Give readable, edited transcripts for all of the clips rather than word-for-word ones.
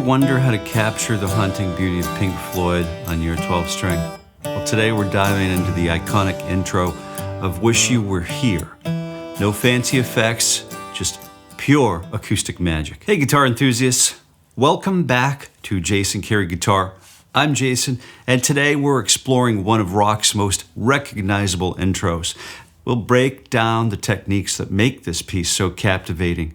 wonder how to capture the haunting beauty of Pink Floyd on your 12-string? Well, today we're diving into the iconic intro of Wish You Were Here. No fancy effects, just pure acoustic magic. Hey guitar enthusiasts, welcome back to Jason Carey Guitar. I'm Jason, and today we're exploring one of rock's most recognizable intros. We'll break down the techniques that make this piece so captivating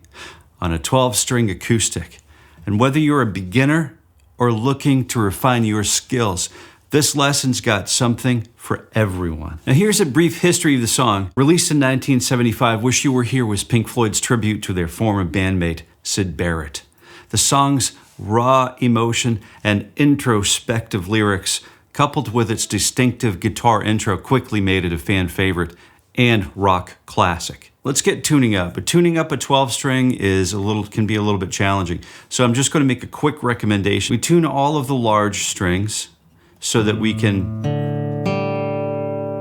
on a 12-string acoustic. And whether you're a beginner or looking to refine your skills, this lesson's got something for everyone. Now here's a brief history of the song. Released in 1975, Wish You Were Here was Pink Floyd's tribute to their former bandmate, Syd Barrett. The song's raw emotion and introspective lyrics, coupled with its distinctive guitar intro, quickly made it a fan favorite and rock classic. Let's get tuning up. But tuning up a 12-string can be a little bit challenging. So I'm just going to make a quick recommendation. We tune all of the large strings so that we can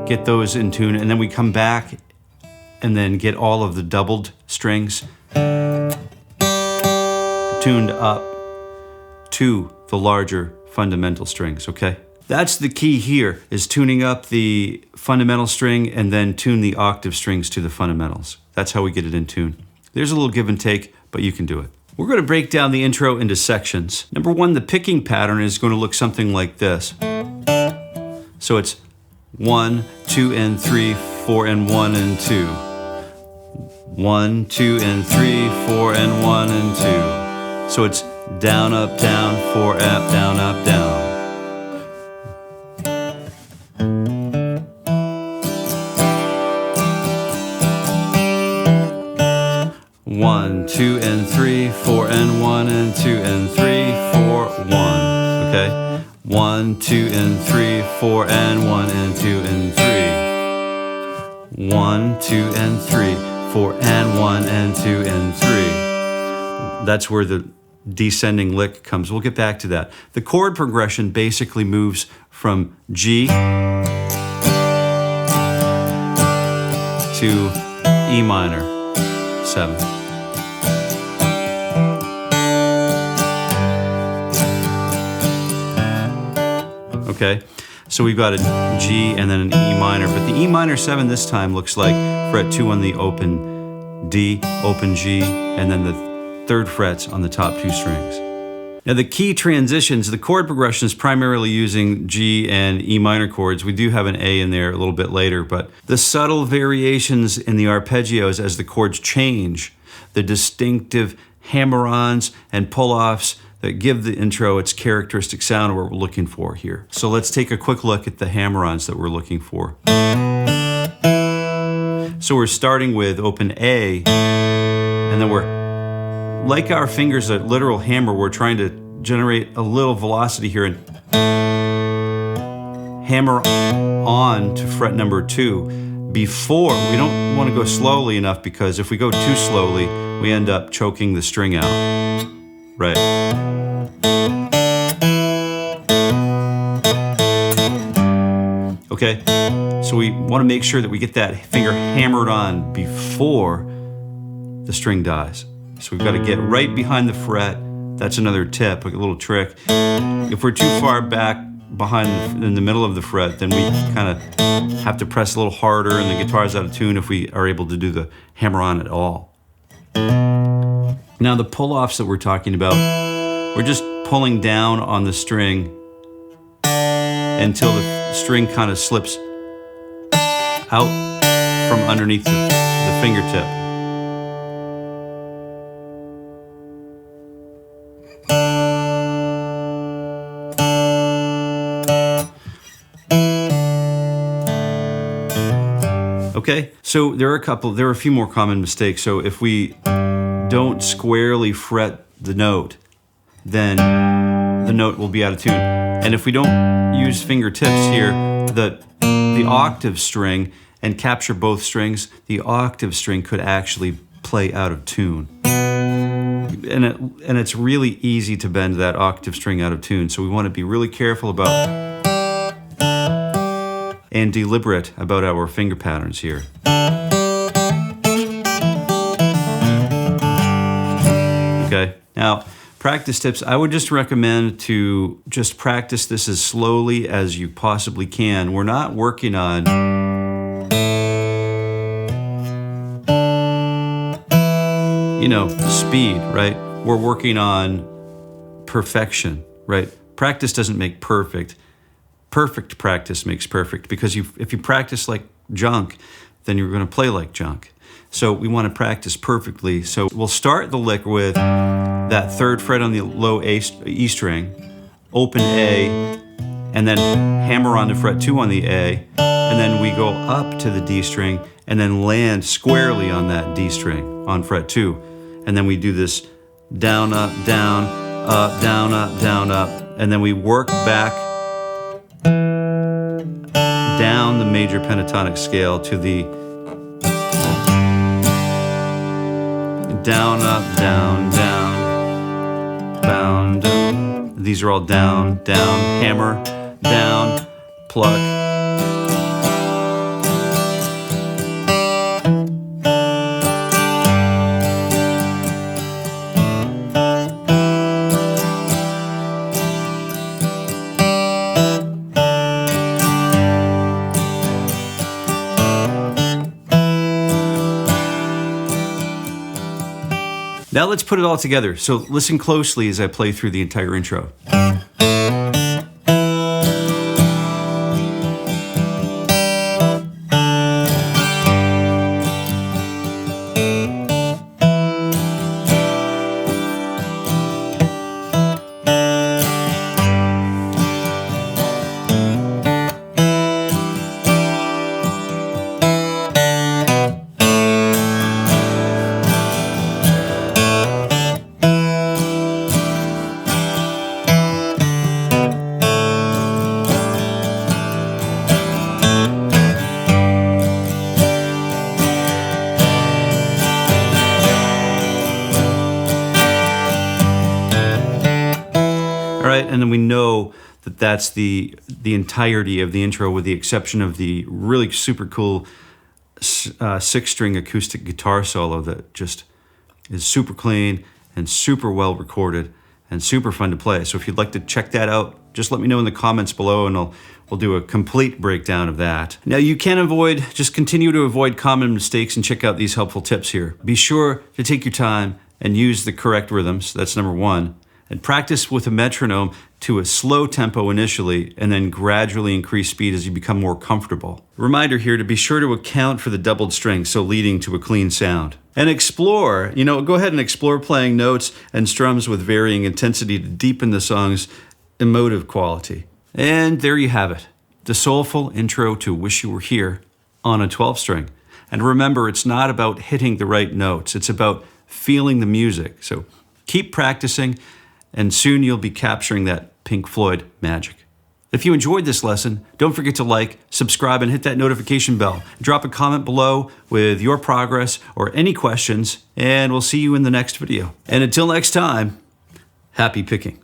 get those in tune, and then we come back and then get all of the doubled strings tuned up to the larger fundamental strings, okay? That's the key here, is tuning up the fundamental string and then tune the octave strings to the fundamentals. That's how we get it in tune. There's a little give and take, but you can do it. We're going to break down the intro into sections. Number one, the picking pattern is going to look something like this. So it's 1, 2, and 3, 4, and 1, and 2. 1, 2, and 3, 4, and 1, and 2. So it's down, up, down, 4, up, down, up, down. One, 2, and 3, 4, and 1, and 2, and 3, 4, 1. Okay? 1, 2, and 3, 4, and 1, and 2, and 3. 1, 2, and 3, 4, and 1, and 2, and 3. That's where the descending lick comes. We'll get back to that. The chord progression basically moves from G to E minor 7. Okay, so we've got a G and then an E minor, but the E minor 7 this time looks like fret 2 on the open D, open G, and then the 3rd frets on the top 2 strings. Now the key transitions, the chord progression is primarily using G and E minor chords. We do have an A in there a little bit later, but the subtle variations in the arpeggios as the chords change, the distinctive hammer-ons and pull-offs that give the intro its characteristic sound, what we're looking for here. So let's take a quick look at the hammer-ons that we're looking for. So we're starting with open A, and then we're, like our fingers, a literal hammer, we're trying to generate a little velocity here and hammer on to fret number 2. Before, we don't want to go slowly enough, because if we go too slowly, we end up choking the string out. Right. Okay, so we want to make sure that we get that finger hammered on before the string dies. So we've got to get right behind the fret. That's another tip, a little trick. If we're too far back behind in the middle of the fret, then we kind of have to press a little harder and the guitar's out of tune if we are able to do the hammer on at all. Now the pull-offs that we're talking about, we're just pulling down on the string until the string kind of slips out from underneath the fingertip. Okay, so there are a few more common mistakes. So if we don't squarely fret the note, then the note will be out of tune. And if we don't use fingertips here, the octave string, and capture both strings, the octave string could actually play out of tune. And it's really easy to bend that octave string out of tune, so we want to be really careful about and deliberate about our finger patterns here. Okay, now practice tips, I would just recommend to just practice this as slowly as you possibly can. We're not working on speed, right? We're working on perfection, right? Practice doesn't make perfect. Perfect practice makes perfect, because if you practice like junk, then you're going to play like junk. So we want to practice perfectly. So we'll start the lick with that third fret on the low E string, open A, and then hammer on to fret 2 on the A, and then we go up to the D string and then land squarely on that D string on fret 2. And then we do this down, up, down, up, down, up, down, up, and then we work back down the major pentatonic scale to the down, up, down, down, bound, down. These are all down, down, hammer, down, pluck. Now let's put it all together. So listen closely as I play through the entire intro. And then we know that that's the entirety of the intro, with the exception of the really super cool 6-string acoustic guitar solo that just is super clean and super well recorded and super fun to play. So if you'd like to check that out, just let me know in the comments below, and we'll do a complete breakdown of that. Now you just continue to avoid common mistakes and check out these helpful tips here. Be sure to take your time and use the correct rhythms. That's number 1. And practice with a metronome to a slow tempo initially, and then gradually increase speed as you become more comfortable. Reminder here to be sure to account for the doubled strings, so leading to a clean sound. And explore, go ahead and explore playing notes and strums with varying intensity to deepen the song's emotive quality. And there you have it, the soulful intro to Wish You Were Here on a 12-string. And remember, it's not about hitting the right notes, it's about feeling the music. So keep practicing, and soon you'll be capturing that Pink Floyd magic. If you enjoyed this lesson, don't forget to like, subscribe, and hit that notification bell. Drop a comment below with your progress or any questions, and we'll see you in the next video. And until next time, happy picking.